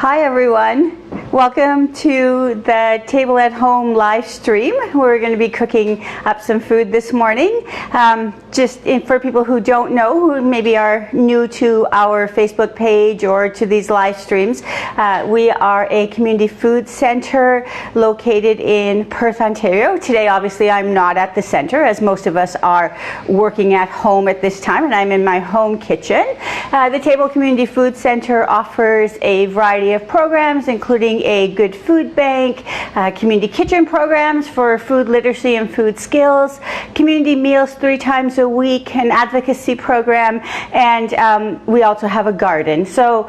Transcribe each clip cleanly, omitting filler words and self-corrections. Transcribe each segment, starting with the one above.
Hi everyone. Welcome to the Table at Home live stream. We're going to be cooking up some food this morning. For people who don't know, who maybe are new to our Facebook page or to these live streams, we are a community food center located in Perth, Ontario. Today, obviously, I'm not at the center, as most of us are working at home at this time, and I'm in my home kitchen. The Table Community Food Center offers a variety of programs, including a good food bank, community kitchen programs for food literacy and food skills, community meals 3 times a week, an advocacy program, and we also have a garden. So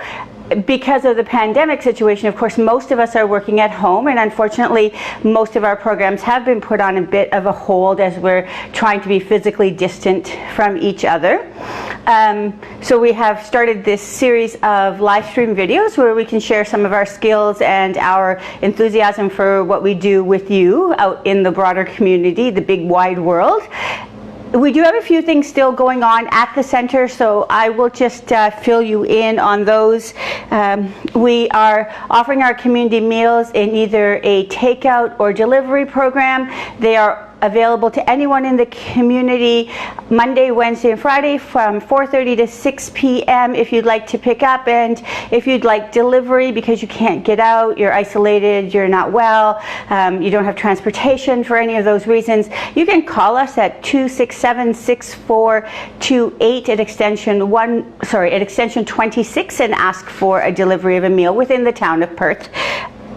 because of the pandemic situation, of course, most of us are working at home, and unfortunately, most of our programs have been put on a bit of a hold as we're trying to be physically distant from each other. So we have started this series of live stream videos where we can share some of our skills and our enthusiasm for what we do with you out in the broader community, the big wide world. We do have a few things still going on at the center, so I will just fill you in on those. We are offering our community meals in either a takeout or delivery program. They are available to anyone in the community Monday, Wednesday, and Friday from 4:30 to 6 p.m. if you'd like to pick up, and if you'd like delivery because you can't get out, you're isolated, you're not well, you don't have transportation for any of those reasons, you can call us at 267-6428 at extension 26 and ask for a delivery of a meal within the town of Perth.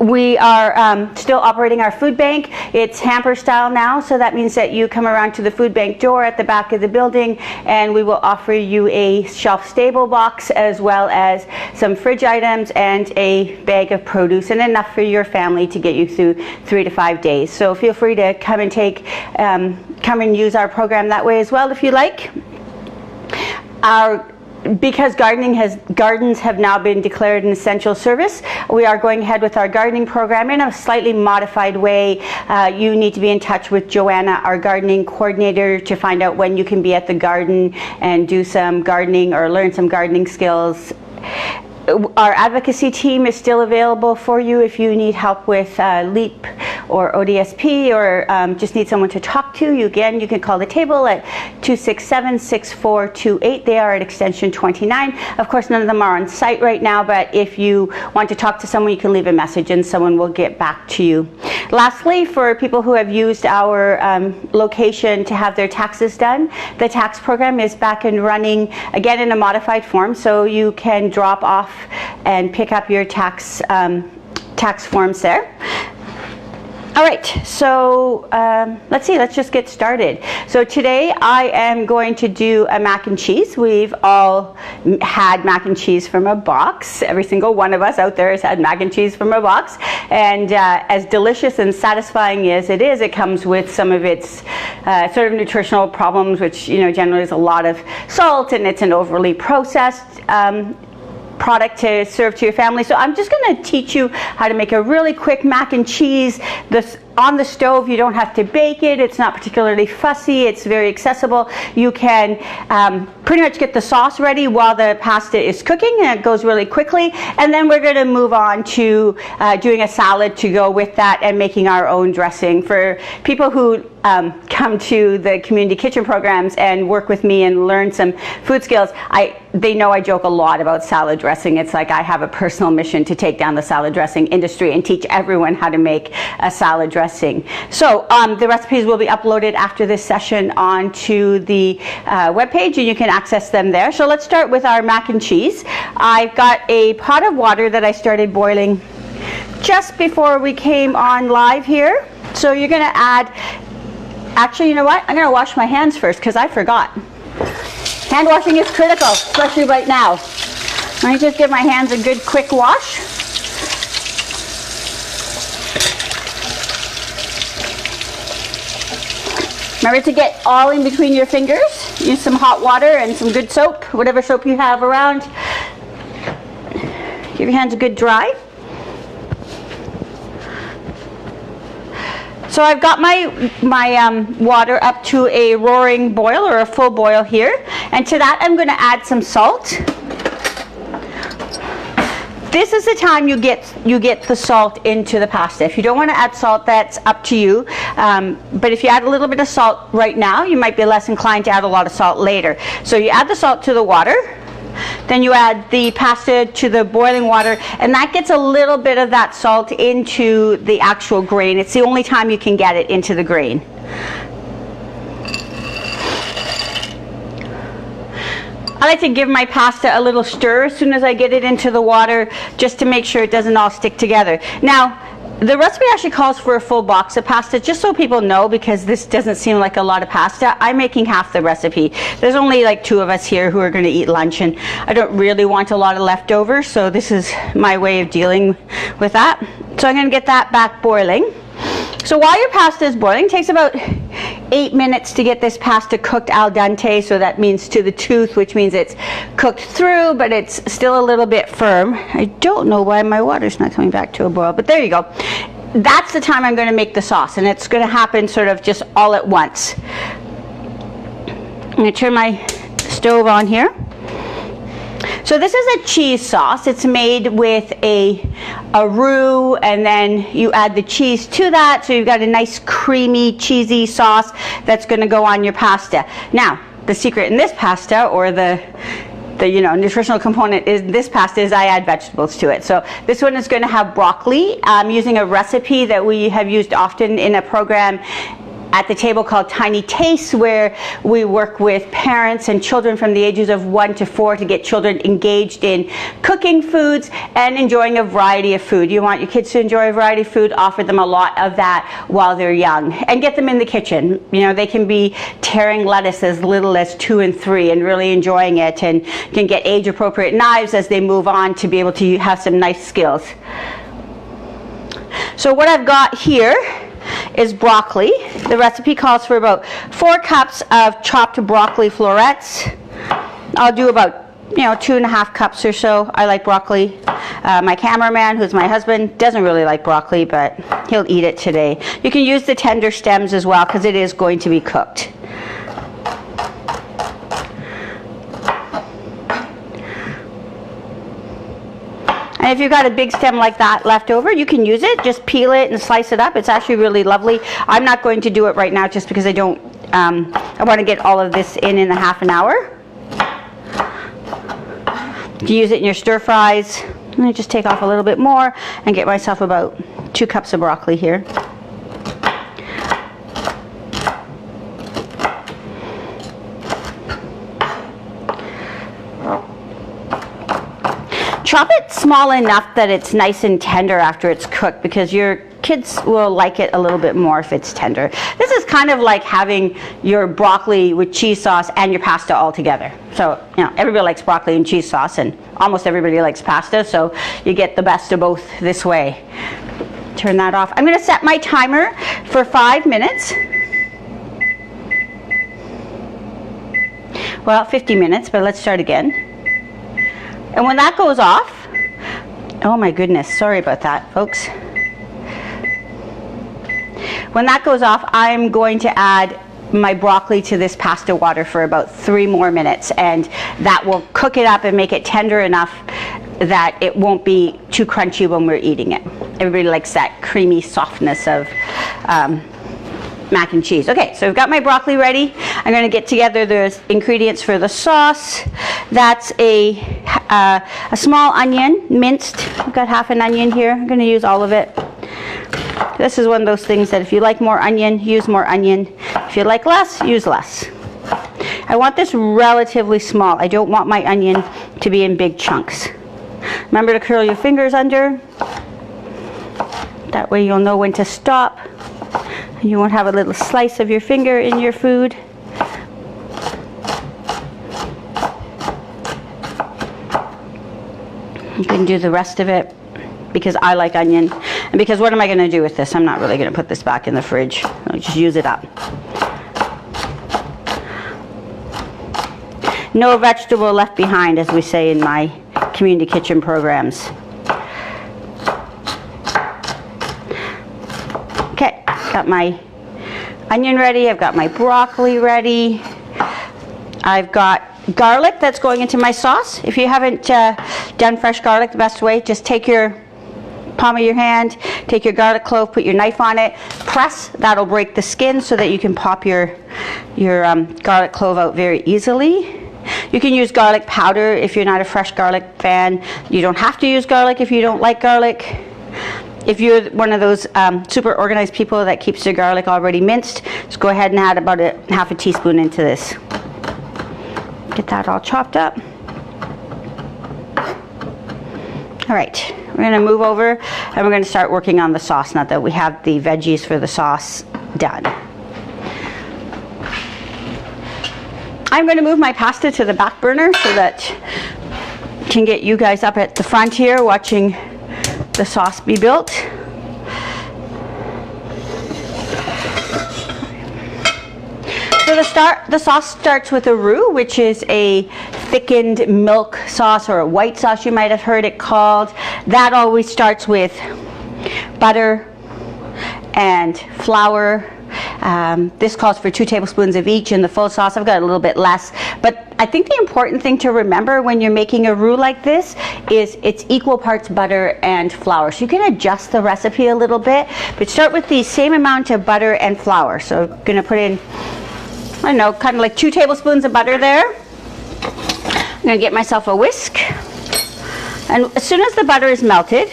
We are still operating our food bank. It's hamper style now, so that means that you come around to the food bank door at the back of the building, and we will offer you a shelf stable box as well as some fridge items and a bag of produce, and enough for your family to get you through 3 to 5 days. So feel free to come and use our program that way as well if you like. Because gardens have now been declared an essential service, we are going ahead with our gardening program in a slightly modified way. You need to be in touch with Joanna, our gardening coordinator, to find out when you can be at the garden and do some gardening or learn some gardening skills. Our advocacy team is still available for you if you need help with LEAP or ODSP, or just need someone to talk to. You can call the table at 267-6428. They are at extension 29. Of course, none of them are on site right now, but if you want to talk to someone, you can leave a message and someone will get back to you. Lastly, for people who have used our location to have their taxes done, the tax program is back and running again in a modified form, so you can drop off and pick up your tax forms there. All right, so let's just get started. So today I am going to do a mac and cheese. We've all had mac and cheese from a box. Every single one of us out there has had mac and cheese from a box. And as delicious and satisfying as it is, it comes with some of its sort of nutritional problems, which generally is a lot of salt, and it's an overly processed product to serve to your family. So I'm just going to teach you how to make a really quick mac and cheese. On the stove, you don't have to bake it. It's not particularly fussy. It's very accessible. You can pretty much get the sauce ready while the pasta is cooking, and it goes really quickly. And then we're going to move on to doing a salad to go with that and making our own dressing. For people who come to the community kitchen programs and work with me and learn some food skills, they know I joke a lot about salad dressing. It's like I have a personal mission to take down the salad dressing industry and teach everyone how to make a salad dressing. So the recipes will be uploaded after this session onto the webpage, and you can access them there. So let's start with our mac and cheese. I've got a pot of water that I started boiling just before we came on live here. So you're going to add, actually, you know what? I'm going to wash my hands first because I forgot. Hand washing is critical, especially right now. Let me just give my hands a good quick wash. Remember to get all in between your fingers. Use some hot water and some good soap, whatever soap you have around. Give your hands a good dry. So I've got my water up to a roaring boil, or a full boil here, and to that I'm going to add some salt. this is the time you get the salt into the pasta. If you don't want to add salt, that's up to you. But if you add a little bit of salt right now, you might be less inclined to add a lot of salt later. So you add the salt to the water, then you add the pasta to the boiling water, and that gets a little bit of that salt into the actual grain. It's the only time you can get it into the grain. I like to give my pasta a little stir as soon as I get it into the water, just to make sure it doesn't all stick together. Now, the recipe actually calls for a full box of pasta, just so people know, because this doesn't seem like a lot of pasta. I'm making half the recipe. There's only like 2 of us here who are going to eat lunch, and I don't really want a lot of leftovers, so this is my way of dealing with that. So I'm going to get that back boiling. So while your pasta is boiling, it takes about 8 minutes to get this pasta cooked al dente, so that means to the tooth, which means it's cooked through, but it's still a little bit firm. I don't know why my water's not coming back to a boil, but there you go. That's the time I'm going to make the sauce, and it's going to happen sort of just all at once. I'm going to turn my stove on here. So this is a cheese sauce. It's made with a roux, and then you add the cheese to that, so you've got a nice creamy cheesy sauce that's going to go on your pasta. Now, the secret in this pasta, or the nutritional component in this pasta, is I add vegetables to it. So this one is going to have broccoli. I'm using a recipe that we have used often in a program at the table called Tiny Tastes, where we work with parents and children from the ages of 1 to 4 to get children engaged in cooking foods and enjoying a variety of food. You want your kids to enjoy a variety of food, offer them a lot of that while they're young, and get them in the kitchen. You know, they can be tearing lettuce as little as 2 and 3 and really enjoying it, and can get age-appropriate knives as they move on to be able to have some nice skills. So what I've got here is broccoli. The recipe calls for about 4 cups of chopped broccoli florets. I'll do about 2.5 cups or so. I like broccoli. My cameraman, who's my husband, doesn't really like broccoli, but he'll eat it today. You can use the tender stems as well, because it is going to be cooked. And if you've got a big stem like that left over, you can use it. Just peel it and slice it up. It's actually really lovely. I'm not going to do it right now just because I don't, I want to get all of this in a half an hour. You use it in your stir fries. Let me just take off a little bit more and get myself about 2 cups of broccoli here. Chop it small enough that it's nice and tender after it's cooked, because your kids will like it a little bit more if it's tender. This is kind of like having your broccoli with cheese sauce and your pasta all together. So, everybody likes broccoli and cheese sauce, and almost everybody likes pasta, so you get the best of both this way. Turn that off. I'm going to set my timer for 5 minutes. Well, 50 minutes, but let's start again. And when that goes off, oh my goodness, sorry about that, folks. When that goes off, I'm going to add my broccoli to this pasta water for about 3 more minutes, and that will cook it up and make it tender enough that it won't be too crunchy when we're eating it. Everybody likes that creamy softness of mac and cheese. Okay, so I've got my broccoli ready. I'm going to get together the ingredients for the sauce. That's a small onion, minced. I've got half an onion here. I'm going to use all of it. This is one of those things that if you like more onion, use more onion. If you like less, use less. I want this relatively small. I don't want my onion to be in big chunks. Remember to curl your fingers under. That way you'll know when to stop. You won't have a little slice of your finger in your food. You can do the rest of it because I like onion. And because what am I going to do with this? I'm not really going to put this back in the fridge. I'll just use it up. No vegetable left behind, as we say in my community kitchen programs. Okay, got my onion ready. I've got my broccoli ready. I've got garlic that's going into my sauce. If you haven't done fresh garlic the best way, just take your palm of your hand, take your garlic clove, put your knife on it, press. That'll break the skin so that you can pop your garlic clove out very easily. You can use garlic powder if you're not a fresh garlic fan. You don't have to use garlic if you don't like garlic. If you're one of those super organized people that keeps their garlic already minced, just go ahead and add about half a teaspoon into this. Get that all chopped up. All right, we're going to move over and we're going to start working on the sauce now that we have the veggies for the sauce done. I'm going to move my pasta to the back burner so that I can get you guys up at the front here watching the sauce be built. So the sauce starts with a roux, which is a thickened milk sauce, or a white sauce you might have heard it called. That always starts with butter and flour. This calls for 2 tablespoons of each. In the full sauce I've got a little bit less, but I think the important thing to remember when you're making a roux like this is it's equal parts butter and flour. So you can adjust the recipe a little bit, but start with the same amount of butter and flour. So I'm going to put in, I don't know, kind of like 2 tablespoons of butter there. I'm going to get myself a whisk, and as soon as the butter is melted,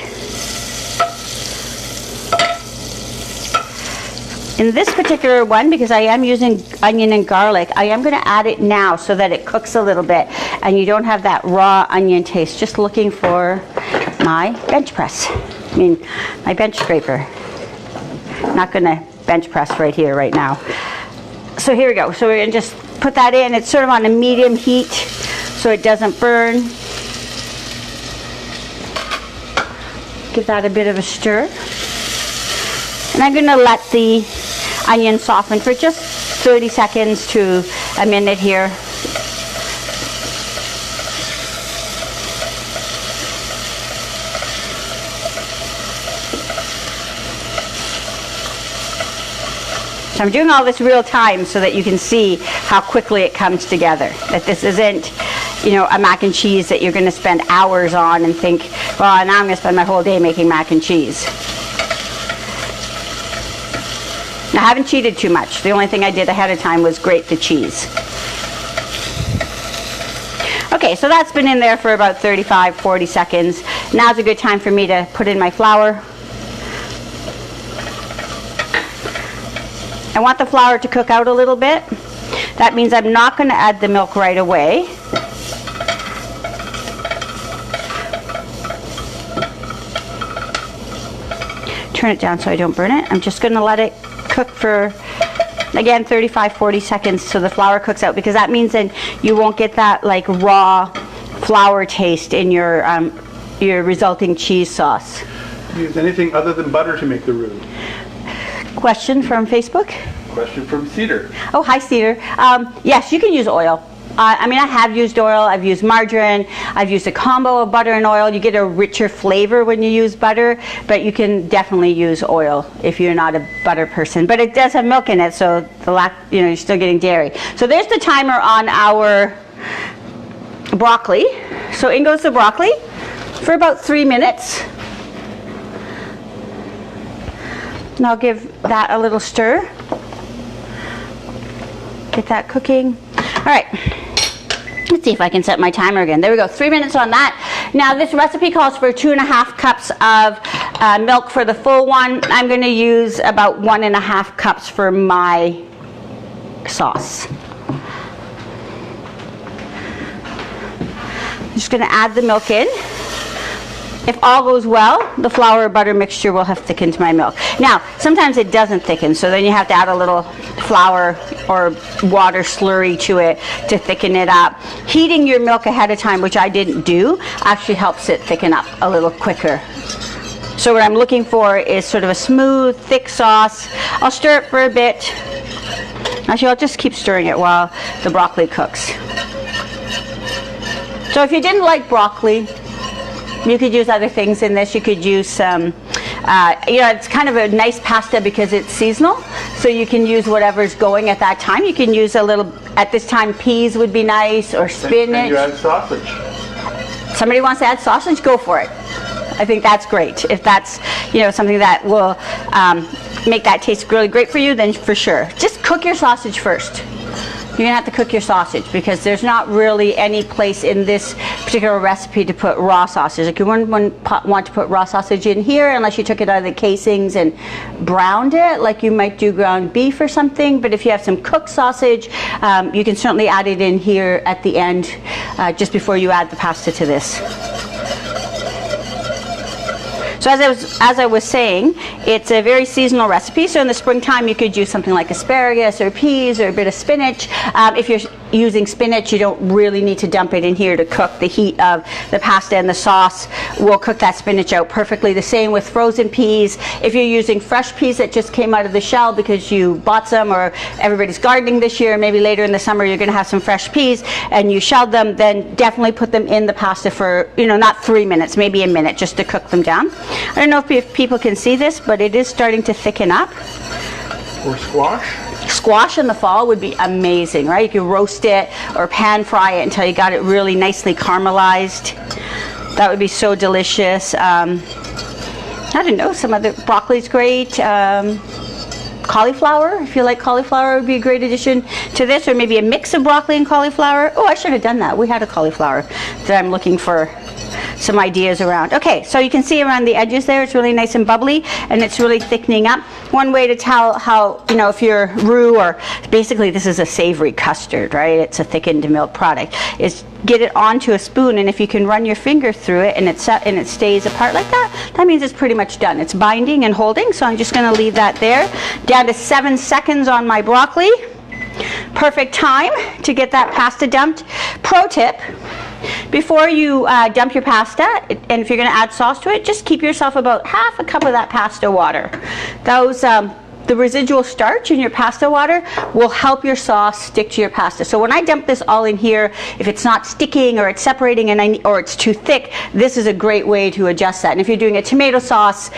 in this particular one, because I am using onion and garlic, I am going to add it now so that it cooks a little bit and you don't have that raw onion taste. Just looking for my bench press. My bench scraper. Not going to bench press right here, right now. So here we go. So we're going to just put that in. It's sort of on a medium heat so it doesn't burn. Give that a bit of a stir. And I'm going to let the onion soften for just 30 seconds to a minute here. So I'm doing all this real time so that you can see how quickly it comes together. That this isn't, you know, a mac and cheese that you're going to spend hours on and think, well, now I'm going to spend my whole day making mac and cheese. I haven't cheated too much. The only thing I did ahead of time was grate the cheese. Okay, so that's been in there for about 35-40 seconds. Now's a good time for me to put in my flour. I want the flour to cook out a little bit. That means I'm not going to add the milk right away. Turn it down so I don't burn it. I'm just going to let it cook for, again, 35-40 seconds so the flour cooks out, because that means then you won't get that like raw flour taste in your resulting cheese sauce. Do you use anything other than butter to make the roux? Question from Facebook. Question from Cedar. Oh, hi Cedar. Yes, you can use oil. I mean, I have used oil, I've used margarine, I've used a combo of butter and oil. You get a richer flavor when you use butter, but you can definitely use oil if you're not a butter person. But it does have milk in it, so you're still getting dairy. So there's the timer on our broccoli. So in goes the broccoli for about 3 minutes. And I'll give that a little stir. Get that cooking. All right. Let's see if I can set my timer again. There we go, 3 minutes on that. Now this recipe calls for 2.5 cups of milk for the full one. I'm going to use about 1.5 cups for my sauce. I'm just going to add the milk in. If all goes well, the flour butter mixture will have thickened my milk. Now, sometimes it doesn't thicken, so then you have to add a little flour or water slurry to it to thicken it up. Heating your milk ahead of time, which I didn't do, actually helps it thicken up a little quicker. So what I'm looking for is sort of a smooth, thick sauce. I'll stir it for a bit. Actually, I'll just keep stirring it while the broccoli cooks. So if you didn't like broccoli, you could use other things in this. You could use some, it's kind of a nice pasta because it's seasonal. So you can use whatever's going at that time. You can use a little at this time, peas would be nice, or And spinach. you add sausage. Somebody wants to add sausage, go for it. I think that's great. If that's, you know, something that will make that taste really great for you, then for sure. Just cook your sausage first. You're gonna have to cook your sausage because there's not really any place in this particular recipe to put raw sausage. Like you wouldn't want to put raw sausage in here unless you took it out of the casings and browned it, like you might do ground beef or something. But if you have some cooked sausage, you can certainly add it in here at the end, just before you add the pasta to this. So as I was saying, it's a very seasonal recipe. So in the springtime, you could use something like asparagus or peas or a bit of spinach. If you're using spinach, you don't really need to dump it in here to cook. The heat of the pasta and the sauce will cook that spinach out perfectly. The same with frozen peas. If you're using fresh peas that just came out of the shell because you bought some, or everybody's gardening this year, maybe later in the summer you're going to have some fresh peas and you shelled them, then definitely put them in the pasta for, you know, not 3 minutes, maybe a minute, just to cook them down. I don't know if people can see this, but it is starting to thicken up. Or squash. Squash in the fall would be amazing, right? You could roast it or pan fry it until you got it really nicely caramelized. That would be so delicious. I don't know, some other, broccoli's great. Cauliflower, if you like cauliflower, would be a great addition to this, or maybe a mix of broccoli and cauliflower. Oh, I should have done that. We had a cauliflower that I'm looking for some ideas around. Okay, so you can see around the edges there, it's really nice and bubbly, and it's really thickening up. One way to tell how, you know, if you're roux, or basically this is a savory custard, right? It's a thickened milk product, is get it onto a spoon, and if you can run your finger through it and it stays apart like that, that means it's pretty much done. It's binding and holding, so I'm just going to leave that there. Down to 7 seconds on my broccoli. Perfect time to get that pasta dumped. Pro tip: before you dump your pasta, and if you're going to add sauce to it, just keep yourself about half a cup of that pasta water. Those the residual starch in your pasta water will help your sauce stick to your pasta. So when I dump this all in here, if it's not sticking or it's separating or it's too thick, this is a great way to adjust that. And if you're doing a tomato sauce,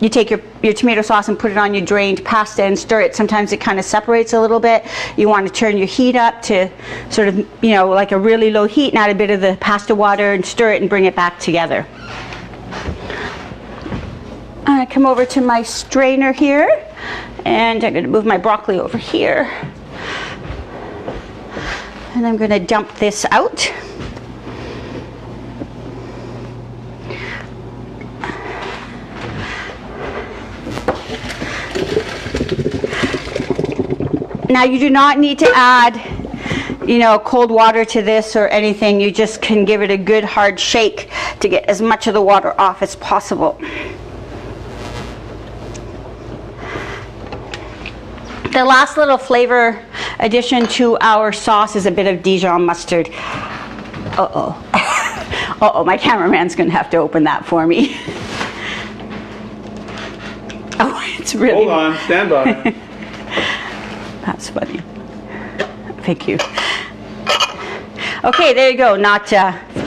you take your tomato sauce and put it on your drained pasta and stir it. Sometimes it kind of separates a little bit. You want to turn your heat up to sort of, you know, like a really low heat, and add a bit of the pasta water and stir it and bring it back together. I come over to my strainer here, and I'm going to move my broccoli over here, and I'm going to dump this out. Now you do not need to add, you know, cold water to this or anything. You just can give it a good hard shake to get as much of the water off as possible. The last little flavor addition to our sauce is a bit of Dijon mustard. Uh-oh. Uh-oh, my cameraman's going to have to open that for me. Oh, it's really... Hold on, stand by. That's funny. Thank you. Okay, there you go. Not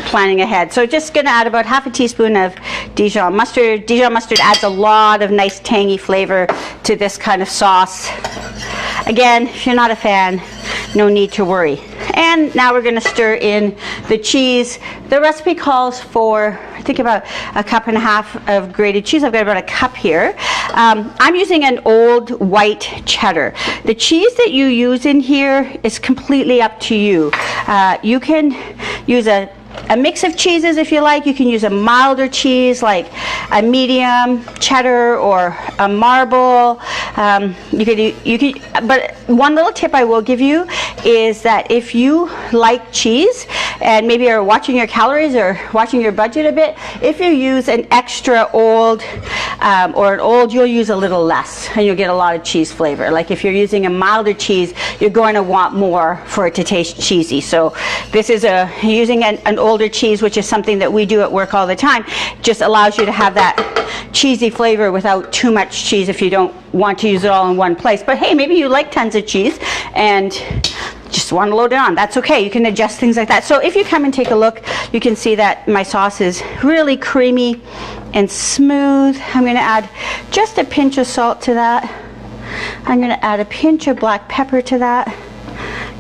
planning ahead. So just going to add about half a teaspoon of Dijon mustard. Dijon mustard adds a lot of nice tangy flavor to this kind of sauce. Again, if you're not a fan, no need to worry. And now we're going to stir in the cheese. The recipe calls for, I think, about 1.5 cups of grated cheese. I've got about a cup here. I'm using an old white cheddar. The cheese that you use in here is completely up to you. You can use a mix of cheeses if you like. You can use a milder cheese like a medium cheddar or a marble. But one little tip I will give you is that if you like cheese and maybe are watching your calories or watching your budget a bit, if you use an extra old or an old, you'll use a little less and you'll get a lot of cheese flavor. Like if you're using a milder cheese, you're going to want more for it to taste cheesy. So this is using an older cheese, which is something that we do at work all the time, just allows you to have that cheesy flavor without too much cheese if you don't want to use it all in one place. But hey, maybe you like tons of cheese and just want to load it on. That's okay. You can adjust things like that. So if you come and take a look, you can see that my sauce is really creamy and smooth. I'm going to add just a pinch of salt to that. I'm going to add a pinch of black pepper to that.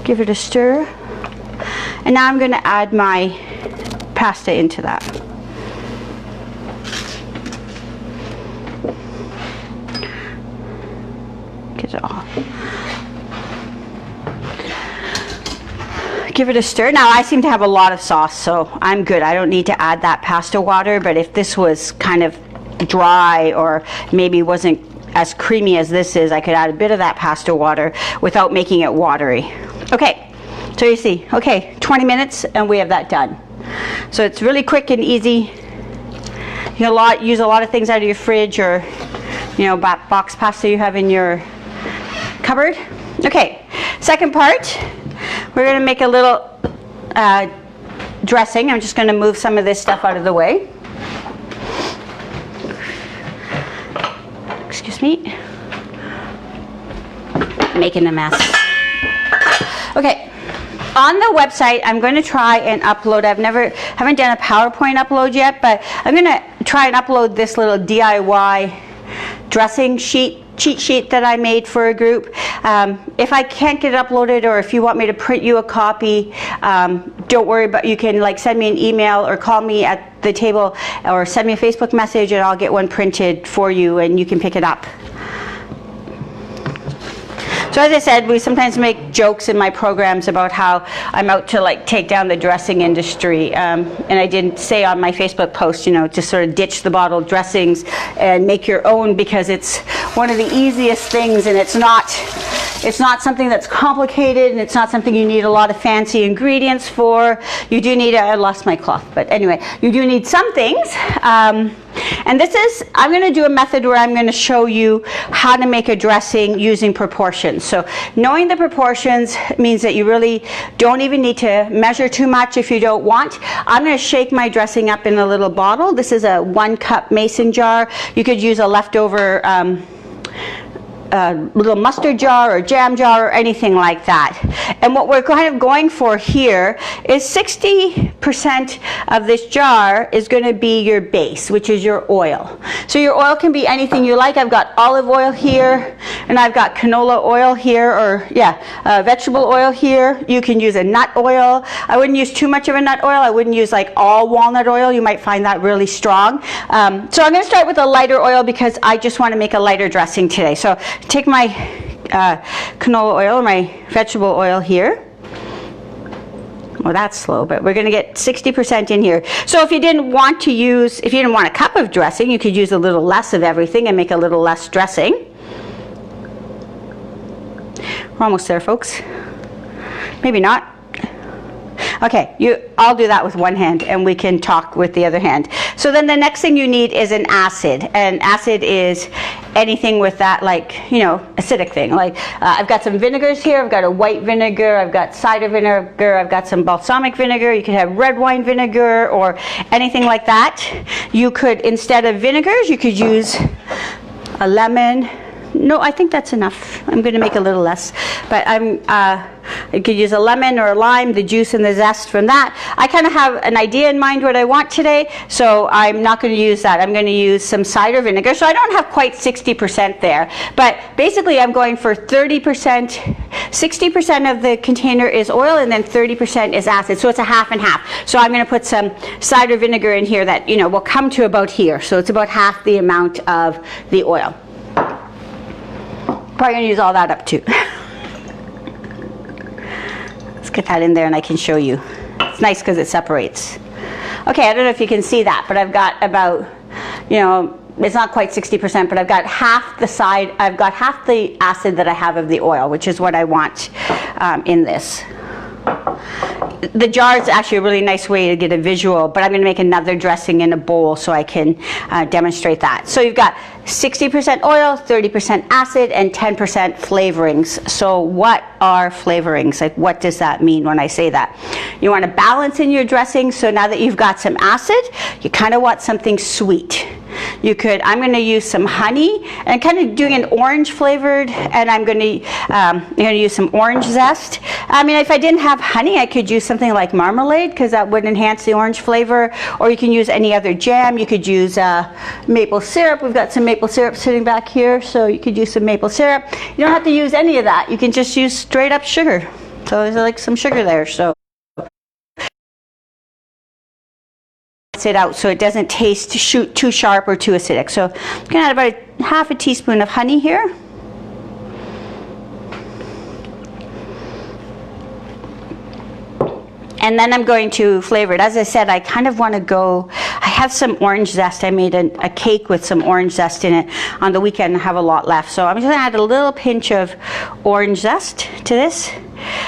Give it a stir. And now I'm going to add my pasta into that. Get it all. Give it a stir. Now I seem to have a lot of sauce, so I'm good. I don't need to add that pasta water, but if this was kind of dry or maybe wasn't as creamy as this is, I could add a bit of that pasta water without making it watery. Okay, so you see, okay, 20 minutes and we have that done. So it's really quick and easy. You can use a lot of things out of your fridge or, you know, box pasta you have in your cupboard. Okay, second part, we're going to make a little dressing. I'm just going to move some of this stuff out of the way. Excuse me. Making a mess. Okay, on the website, I'm going to try and upload. Haven't done a PowerPoint upload yet, but I'm going to try and upload this little DIY dressing cheat sheet that I made for a group. If I can't get it uploaded, or if you want me to print you a copy, don't worry, but you can like send me an email or call me at the table or send me a Facebook message and I'll get one printed for you and you can pick it up. So as I said, we sometimes make jokes in my programs about how I'm out to like take down the dressing industry. And I did say on my Facebook post, you know, just sort of ditch the bottled dressings and make your own, because it's one of the easiest things, and it's not something that's complicated, and it's not something you need a lot of fancy ingredients for. You do need, I lost my cloth, but anyway, you do need some things. And I'm going to do a method where I'm going to show you how to make a dressing using proportions. So knowing the proportions means that you really don't even need to measure too much if you don't want. I'm going to shake my dressing up in a little bottle. This is a 1 cup mason jar. You could use a leftover little mustard jar or jam jar or anything like that. And what we're kind of going for here is 60% of this jar is going to be your base, which is your oil. So your oil can be anything you like. I've got olive oil here, and I've got canola oil here, or vegetable oil here. You can use a nut oil. I wouldn't use too much of a nut oil. I wouldn't use like all walnut oil. You might find that really strong. So I'm going to start with a lighter oil because I just want to make a lighter dressing today. So take my canola oil, my vegetable oil here. Well, that's slow, but we're going to get 60% in here. So if you didn't want a cup of dressing, you could use a little less of everything and make a little less dressing. We're almost there, folks. Maybe not. Okay, I'll do that with one hand and we can talk with the other hand. So then the next thing you need is an acid. And acid is anything with that, like, you know, acidic thing. Like I've got some vinegars here. I've got a white vinegar. I've got cider vinegar. I've got some balsamic vinegar. You could have red wine vinegar or anything like that. You could, instead of vinegars, you could use a lemon. No, I think that's enough. I'm going to make a little less, but I could use a lemon or a lime, the juice and the zest from that. I kind of have an idea in mind what I want today, so I'm not going to use that. I'm going to use some cider vinegar, so I don't have quite 60% there, but basically I'm going for 30%. 60% of the container is oil, and then 30% is acid, so it's a half and half. So I'm going to put some cider vinegar in here that, you know, will come to about here, so it's about half the amount of the oil. Probably going to use all that up too. Let's get that in there and I can show you. It's nice because it separates. Okay, I don't know if you can see that, but I've got about, you know, it's not quite 60%, but I've got half the acid that I have of the oil, which is what I want in this. The jar is actually a really nice way to get a visual, but I'm going to make another dressing in a bowl so I can demonstrate that. So you've got 60% oil, 30% acid, and 10% flavorings. So what are flavorings? Like, what does that mean when I say that? You want a balance in your dressing, so now that you've got some acid, you kind of want something sweet. I'm going to use some honey, and kind of doing an orange flavored, and I'm going to use some orange zest. I mean, if I didn't have honey, I could use something like marmalade, because that would enhance the orange flavor, or you can use any other jam. You could use maple syrup. We've got some maple syrup sitting back here, so you could use some maple syrup. You don't have to use any of that. You can just use straight up sugar. So there's like some sugar there, so it out so it doesn't taste too sharp or too acidic. So I'm going to add about half a teaspoon of honey here. And then I'm going to flavor it. As I said, I kind of want to go, I have some orange zest. I made a cake with some orange zest in it on the weekend and have a lot left. So I'm just going to add a little pinch of orange zest to this.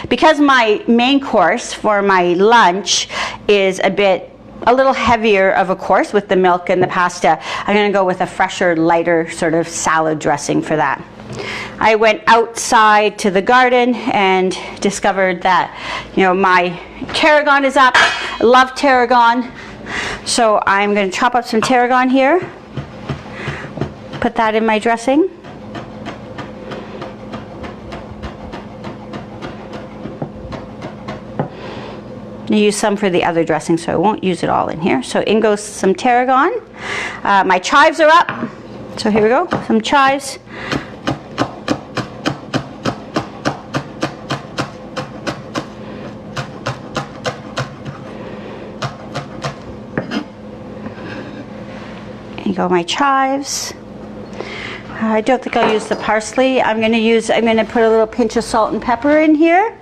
Because my main course for my lunch is a little heavier of a course with the milk and the pasta, I'm going to go with a fresher, lighter sort of salad dressing for that. I went outside to the garden and discovered that, you know, my tarragon is up. I love tarragon. So I'm going to chop up some tarragon here, put that in my dressing. I use some for the other dressing, so I won't use it all in here. So in goes some tarragon. My chives are up. So here we go, some chives. Here go my chives. I don't think I'll use the parsley. I'm going to put a little pinch of salt and pepper in here.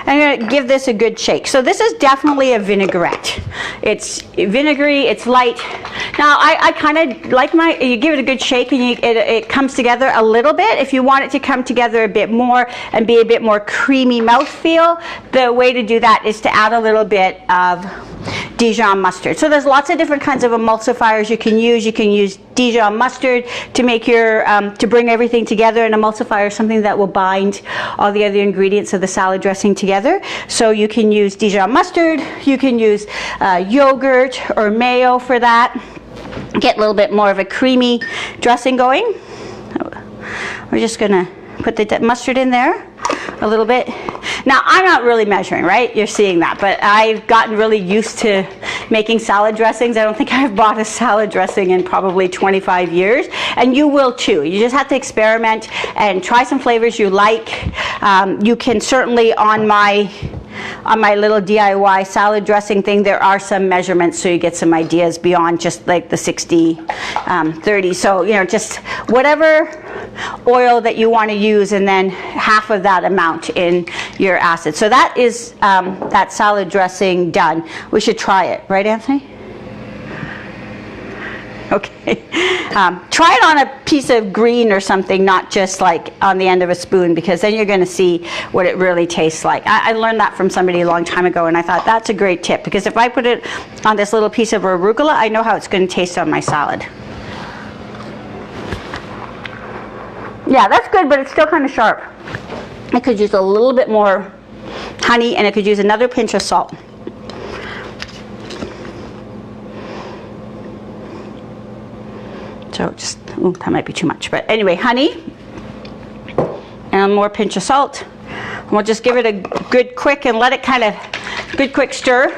I'm going to give this a good shake. So this is definitely a vinaigrette. It's vinegary, it's light. Now I kind of like you give it a good shake and it comes together a little bit. If you want it to come together a bit more and be a bit more creamy mouthfeel, the way to do that is to add a little bit of Dijon mustard. So there's lots of different kinds of emulsifiers you can use. You can use Dijon mustard to make your to bring everything together. An emulsifier is something that will bind all the other ingredients of the salad dressing together. So you can use Dijon mustard. You can use yogurt or mayo for that. Get a little bit more of a creamy dressing going. We're just gonna put the mustard in there a little bit. Now, I'm not really measuring, right? You're seeing that, but I've gotten really used to making salad dressings. I don't think I've bought a salad dressing in probably 25 years, and you will too. You just have to experiment and try some flavors you like. You can certainly, on my little DIY salad dressing thing, there are some measurements so you get some ideas beyond just like the 60-30. So, you know, just whatever oil that you want to use and then half of that amount in your acid. So that is that salad dressing done. We should try it, right, Anthony? Okay. Try it on a piece of green or something, not just like on the end of a spoon, because then you're going to see what it really tastes like. I learned that from somebody a long time ago, and I thought that's a great tip, because if I put it on this little piece of arugula, I know how it's going to taste on my salad. Yeah, that's good, but it's still kind of sharp. I could use a little bit more honey, and I could use another pinch of salt. So just, ooh, that might be too much. But anyway, honey and more pinch of salt. And we'll just give it a good quick and let it kind of, good quick stir,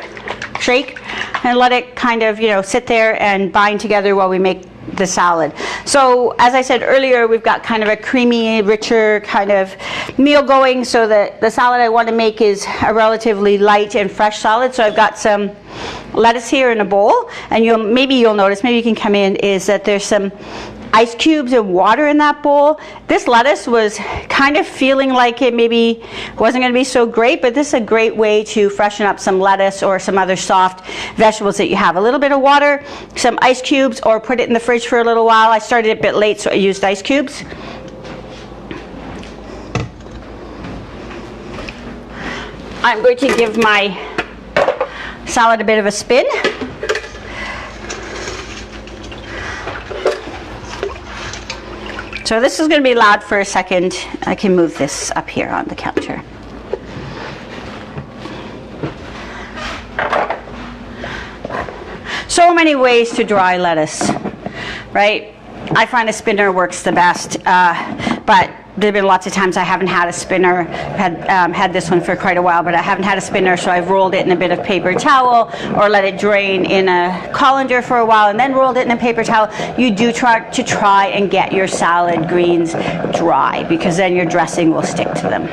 shake, and let it kind of, you know, sit there and bind together while we make the salad. So as I said earlier, we've got kind of a creamy, richer kind of meal going, so that the salad I want to make is a relatively light and fresh salad. So I've got some lettuce here in a bowl, and maybe you'll notice, maybe you can come in, is that there's some ice cubes and water in that bowl. This lettuce was kind of feeling like it maybe wasn't going to be so great, but this is a great way to freshen up some lettuce or some other soft vegetables that you have. A little bit of water, some ice cubes, or put it in the fridge for a little while. I started a bit late, so I used ice cubes. I'm going to give my salad a bit of a spin. So this is going to be loud for a second. I can move this up here on the counter. So many ways to dry lettuce, right? I find a spinner works the best, but there have been lots of times I haven't had a spinner. Had this one for quite a while, but I haven't had a spinner, so I've rolled it in a bit of paper towel or let it drain in a colander for a while and then rolled it in a paper towel. You do try and get your salad greens dry, because then your dressing will stick to them.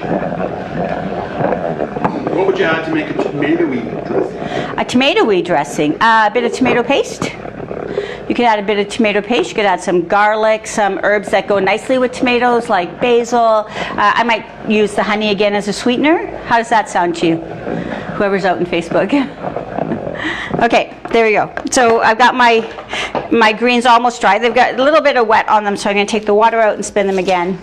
What would you add to make a tomatoey dressing? A tomatoey dressing, a bit of tomato paste. You could add a bit of tomato paste. You could add some garlic, some herbs that go nicely with tomatoes, like basil. I might use the honey again as a sweetener. How does that sound to you? Whoever's out in Facebook. Okay, there we go. So I've got my greens almost dry. They've got a little bit of wet on them, so I'm going to take the water out and spin them again.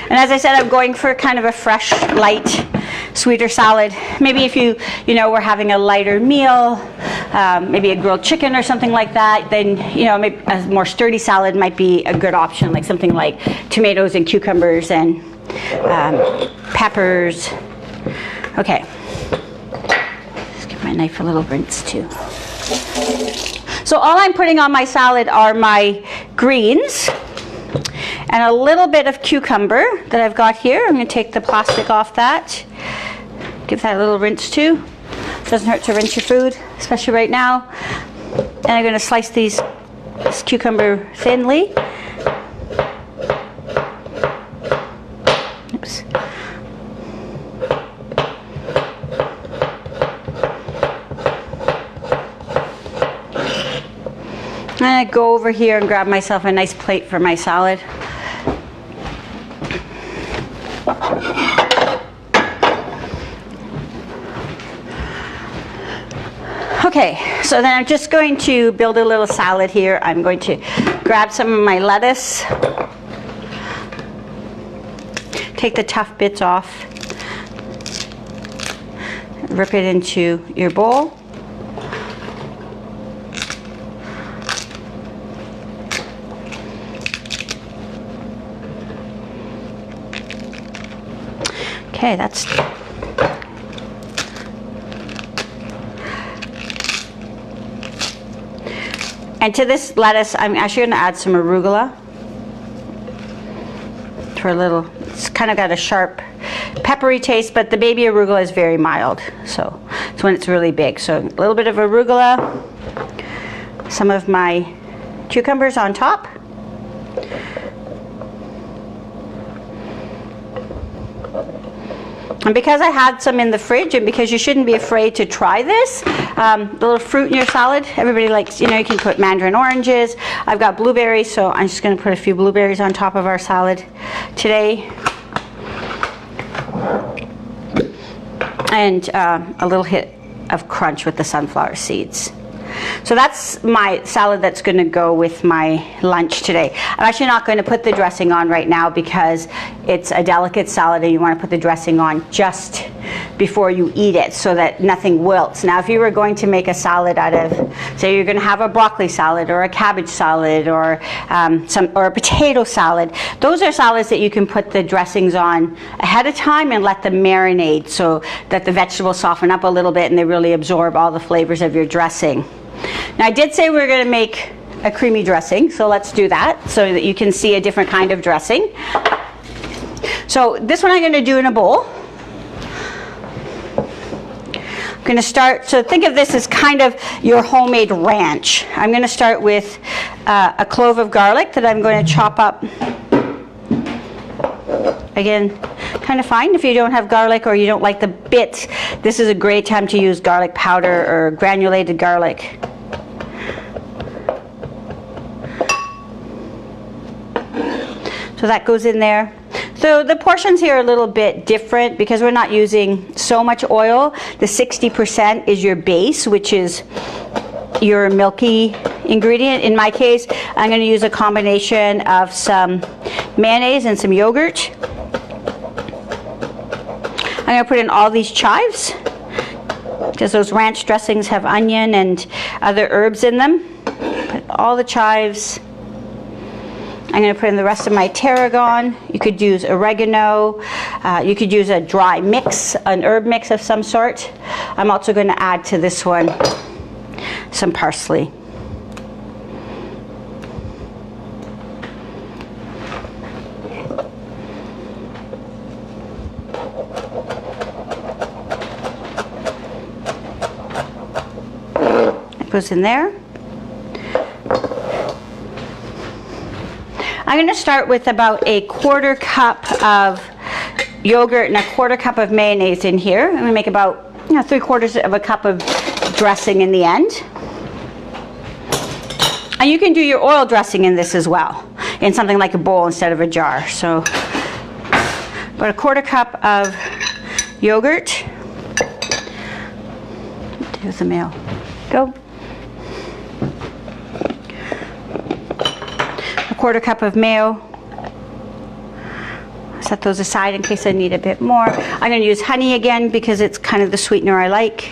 And as I said, I'm going for kind of a fresh, light, sweeter salad. Maybe if you were having a lighter meal, maybe a grilled chicken or something like that, then maybe a more sturdy salad might be a good option, like something like tomatoes and cucumbers and peppers. Okay, just give my knife a little rinse too. So all I'm putting on my salad are my greens and a little bit of cucumber that I've got here. I'm going to take the plastic off that. Give that a little rinse too. Doesn't hurt to rinse your food, especially right now. And I'm going to slice this cucumber thinly. Oops. I'm going to go over here and grab myself a nice plate for my salad. Okay, so then I'm just going to build a little salad here. I'm going to grab some of my lettuce, take the tough bits off, rip it into your bowl. Okay, that's and to this lettuce, I'm actually going to add some arugula for a little. It's kind of got a sharp, peppery taste, but the baby arugula is very mild, so it's when it's really big. So a little bit of arugula, some of my cucumbers on top. And because I had some in the fridge, and because you shouldn't be afraid to try this, the little fruit in your salad, everybody likes, you can put mandarin oranges. I've got blueberries, so I'm just going to put a few blueberries on top of our salad today. And a little hit of crunch with the sunflower seeds. So that's my salad that's going to go with my lunch today. I'm actually not going to put the dressing on right now because it's a delicate salad and you want to put the dressing on just before you eat it so that nothing wilts. Now if you were going to make a salad out of, say you're going to have a broccoli salad or a cabbage salad or a potato salad, those are salads that you can put the dressings on ahead of time and let them marinate so that the vegetables soften up a little bit and they really absorb all the flavors of your dressing. Now I did say we were going to make a creamy dressing, so let's do that so that you can see a different kind of dressing. So this one I'm going to do in a bowl. I'm going to start, so think of this as kind of your homemade ranch. I'm going to start with a clove of garlic that I'm going to chop up. Again, kind of fine if you don't have garlic or you don't like the bits. This is a great time to use garlic powder or granulated garlic. So that goes in there. So the portions here are a little bit different because we're not using so much oil. The 60% is your base, which is your milky ingredient. In my case, I'm going to use a combination of some mayonnaise and some yogurt. I'm going to put in all these chives because those ranch dressings have onion and other herbs in them. Put all the chives. I'm going to put in the rest of my tarragon. You could use oregano. You could use a dry mix, an herb mix of some sort. I'm also going to add to this one some parsley. goes in there. I'm going to start with about a 1/4 cup of yogurt and a 1/4 cup of mayonnaise in here. I'm going to make about 3/4 of a cup of dressing in the end. And you can do your oil dressing in this as well, in something like a bowl instead of a jar. So about a 1/4 cup of yogurt. Here's the mayo. Go. A 1/4 cup of mayo. Set those aside in case I need a bit more. I'm going to use honey again because it's kind of the sweetener I like.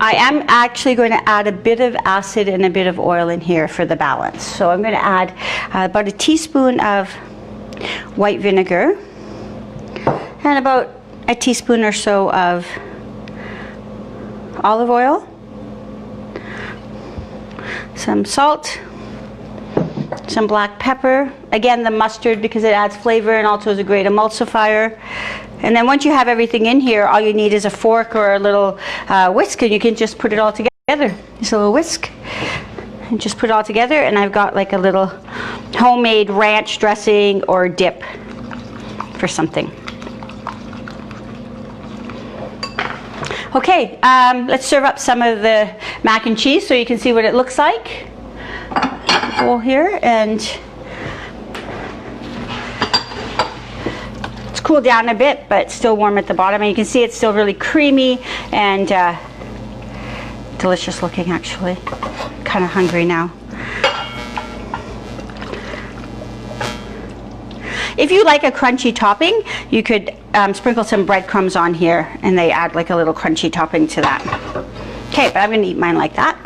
I am actually going to add a bit of acid and a bit of oil in here for the balance. So I'm going to add about a teaspoon of white vinegar and about a teaspoon or so of olive oil, some salt, some black pepper, again the mustard because it adds flavor and also is a great emulsifier. And then once you have everything in here, all you need is a fork or a little whisk, and you can just put it all together. Just a little whisk and just put it all together, and I've got like a little homemade ranch dressing or dip for something. Okay, let's serve up some of the mac and cheese so you can see what it looks like. Bowl here, and it's cooled down a bit, but still warm at the bottom. And you can see it's still really creamy and delicious looking, actually. Kind of hungry now. If you like a crunchy topping, you could sprinkle some breadcrumbs on here, and they add like a little crunchy topping to that. Okay, but I'm going to eat mine like that.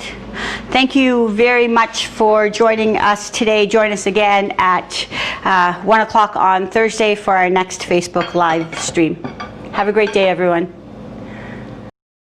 Thank you very much for joining us today. Join us again at 1 o'clock on Thursday for our next Facebook Live stream. Have a great day, everyone.